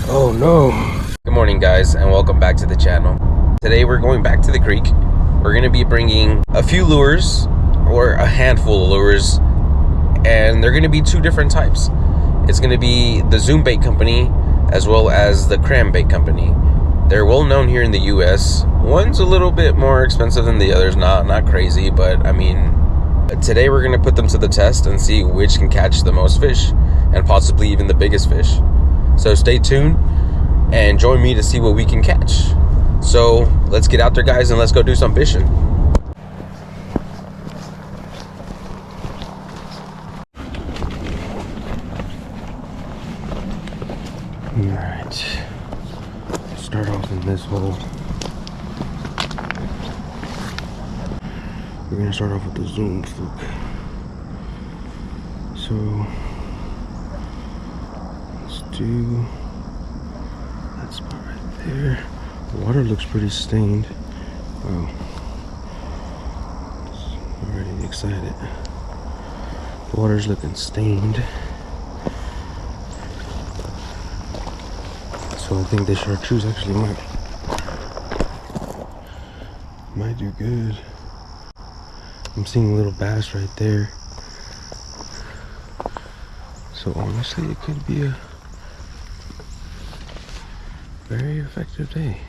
Oh no. Good morning guys, and welcome back to the channel. Today we're going back to the creek. We're going to be bringing a few lures, or a handful of lures, and they're going to be two different types. It's going to be the Zoom Bait Company as well as the Creme Bait Company. They're well known here in the US. One's a little bit more expensive than the others, not crazy, but I mean, today we're going to put them to the test and see which can catch the most fish, and possibly even the biggest fish. So stay tuned and join me to see what we can catch. So let's get out there guys, and let's go do some fishing. Alright, start off in this hole. We're gonna start off with the Zoom fluke. So let's do that spot right there. The water looks pretty stained. Wow, I'm already excited. The water's looking stained. So I think this chartreuse actually might do good. I'm seeing a little bass right there. So honestly, it could be a very effective day.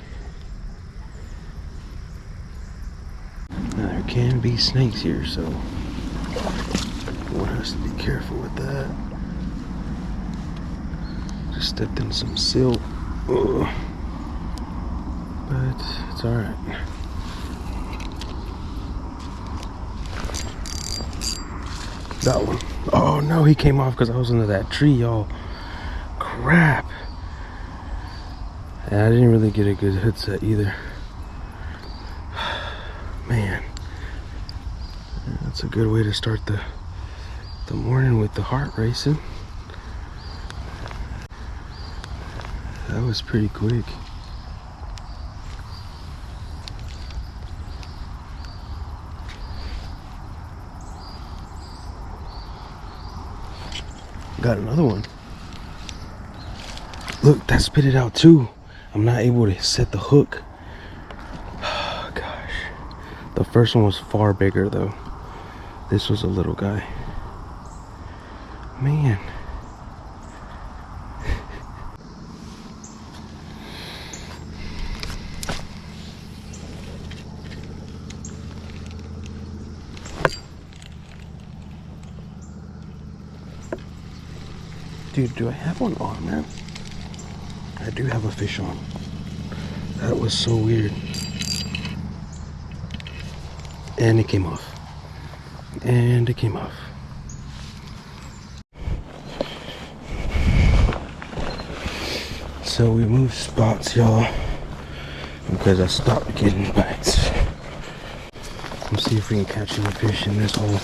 Now there can be snakes here, so one has to be careful with that. Just stepped in some silt. Ugh. But it's alright. Got one. Oh no, he came off because I was under that tree, y'all. Crap. And I didn't really get a good hood set either. Man, that's a good way to start the morning with the heart racing. That was pretty quick. Got another one. Look, that spit it out too. I'm not able to set the hook. Oh, gosh. The first one was far bigger though. This was a little guy. Man. Dude, do I have one on, man? I do have a fish on. That was so weird. And it came off. And it came off. So we moved spots, y'all, because I stopped getting bites. Let's see if we can catch any fish in this hole.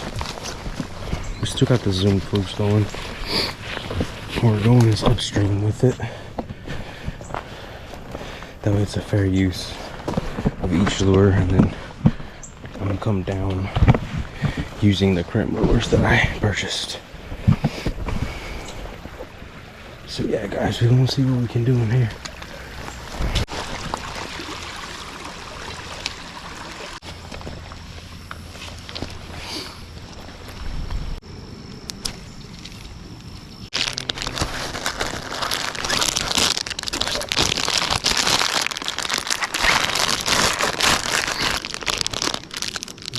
We still got the Zoom flukes going. We're going is upstream with it. That way it's a fair use of each lure, and then I'm gonna come down using the Creme lures that I purchased. So yeah guys, we're gonna see what we can do in here.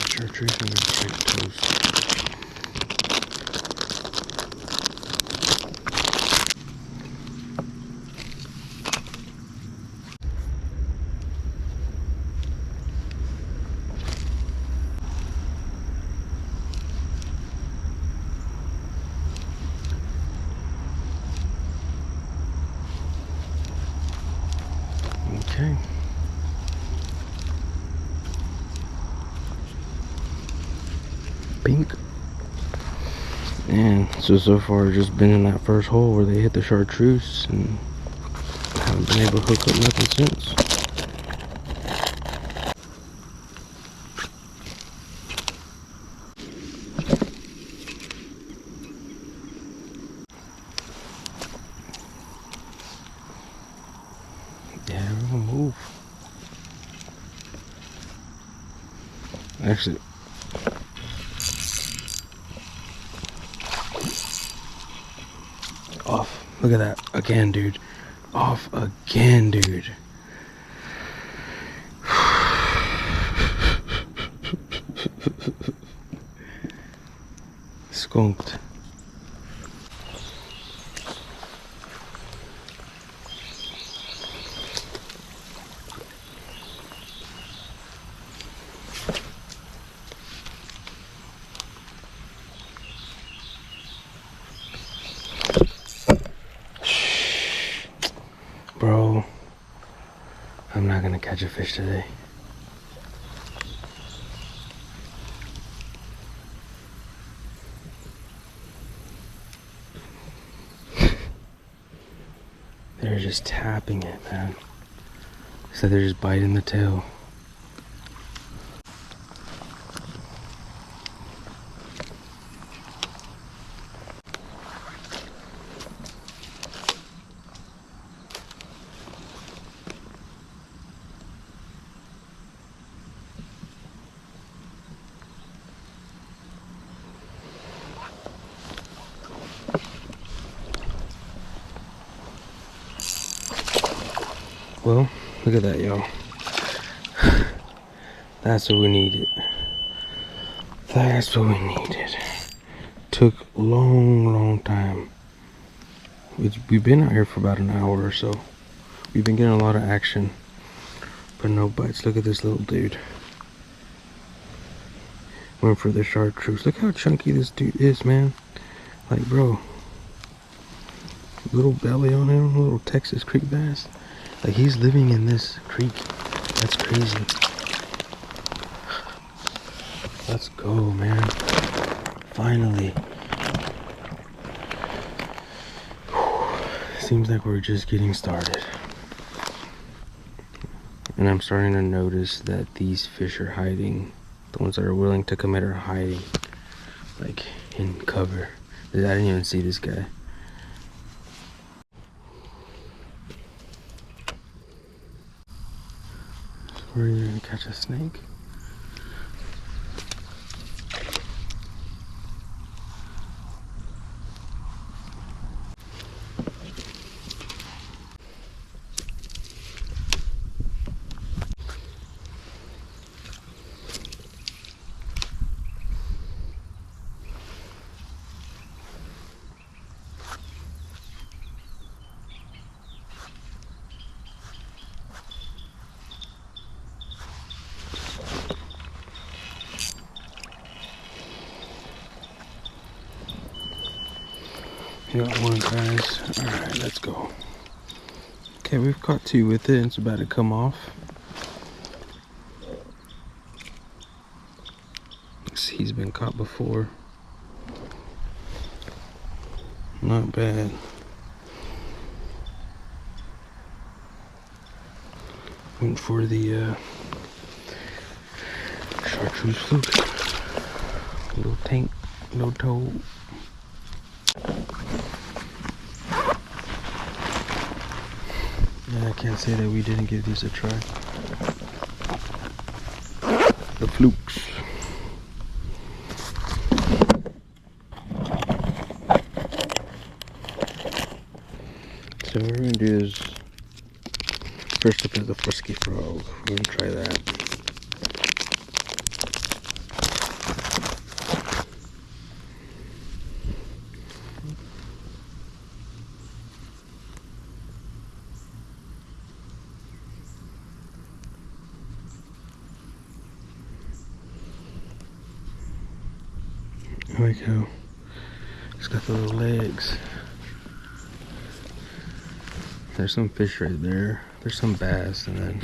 Chartreuse and straight toast. Okay. Pink. And so far just been in that first hole where they hit the chartreuse, and haven't been able to hook up nothing since. Actually, off. Look at that. Again, dude. Off again, dude. Skunked. Bro, I'm not gonna catch a fish today. They're just tapping it, man. So they're just biting the tail. Well, look at that, y'all. That's what we needed. That's what we needed. Took a long time. We've been out here for about an hour or so. We've been getting a lot of action, but no bites. Look at this little dude. Went for the chartreuse. Look how chunky this dude is, man. Like, bro. Little belly on him, little Texas creek bass. Like, he's living in this creek. That's crazy. Let's go, man. Finally. Seems like we're just getting started. And I'm starting to notice that these fish are hiding. The ones that are willing to commit are hiding. Like, in cover. I didn't even see this guy. We're either gonna catch a snake. You got one, guys. Alright, let's go. Okay, we've caught two with it. It's about to come off. He's been caught before. Not bad. Went for the chartreuse fluke. Little tank, no toe. Yeah, I can't say that we didn't give these a try. The flukes. So what we're gonna do is, first up is the frisky frog. We're gonna try that. There we go. It's got the little legs. There's some fish right there. There's some bass, and then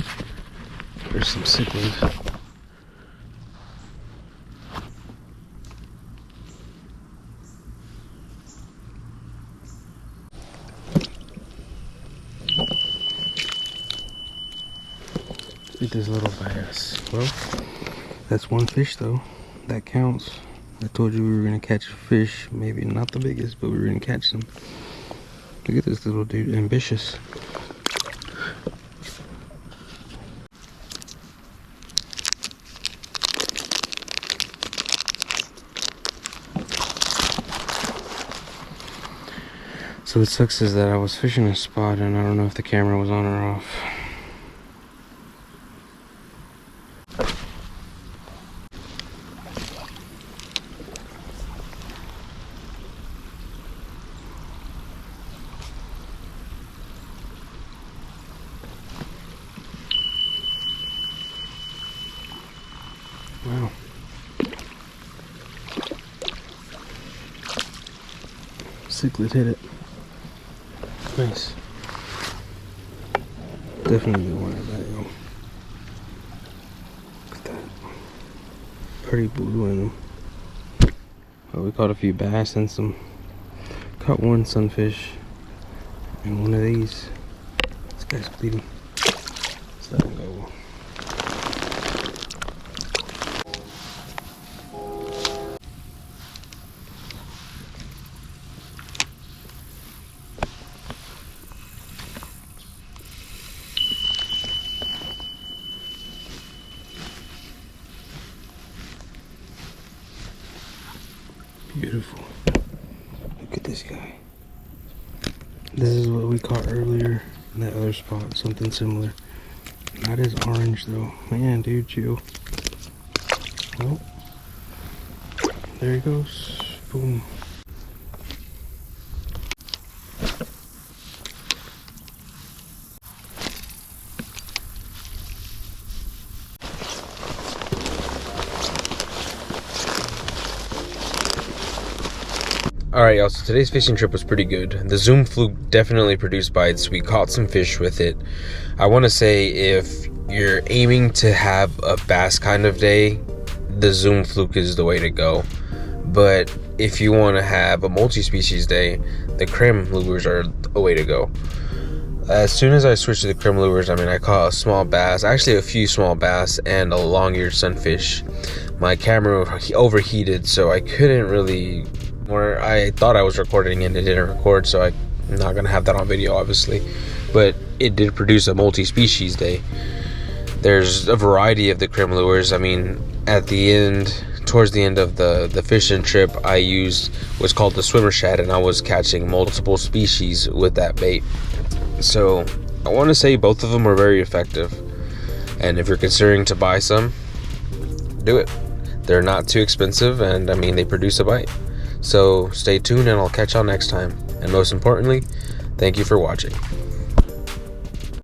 there's some cichlids. Eat this little bass. Well, that's one fish though. That counts. I told you we were gonna catch fish. Maybe not the biggest, but we were gonna catch them. Look at this little dude, ambitious. So what sucks is that I was fishing a spot and I don't know if the camera was on or off. Wow. Cichlid hit it. Nice. Definitely wanted that, yo. Look at that. Pretty blue in them. Oh, we caught a few bass and some. Caught one sunfish and one of these. This guy's bleeding. Let's let him go. Beautiful. Look at this guy. This is what we caught earlier in that other spot. Something similar. Not as orange though. Man, dude, chill. Oh. There he goes. Boom. Alright y'all, so today's fishing trip was pretty good. The Zoom fluke definitely produced bites. We caught some fish with it. I want to say if you're aiming to have a bass kind of day, the Zoom fluke is the way to go. But if you want to have a multi-species day, the Creme lures are a way to go. As soon as I switched to the Creme lures, I caught a small bass, actually a few small bass and a long-eared sunfish. My camera overheated, so I couldn't really... Or I thought I was recording and it didn't record, so I'm not gonna have that on video obviously, but it did produce a multi-species day. There's a variety of the Creme lures. At the end, towards the end of the fishing trip, I used what's called the swimmer shad, and I was catching multiple species with that bait. So I want to say both of them are very effective, and if you're considering to buy some, do it. They're not too expensive, and they produce a bite. So stay tuned and I'll catch y'all next time. And most importantly, thank you for watching.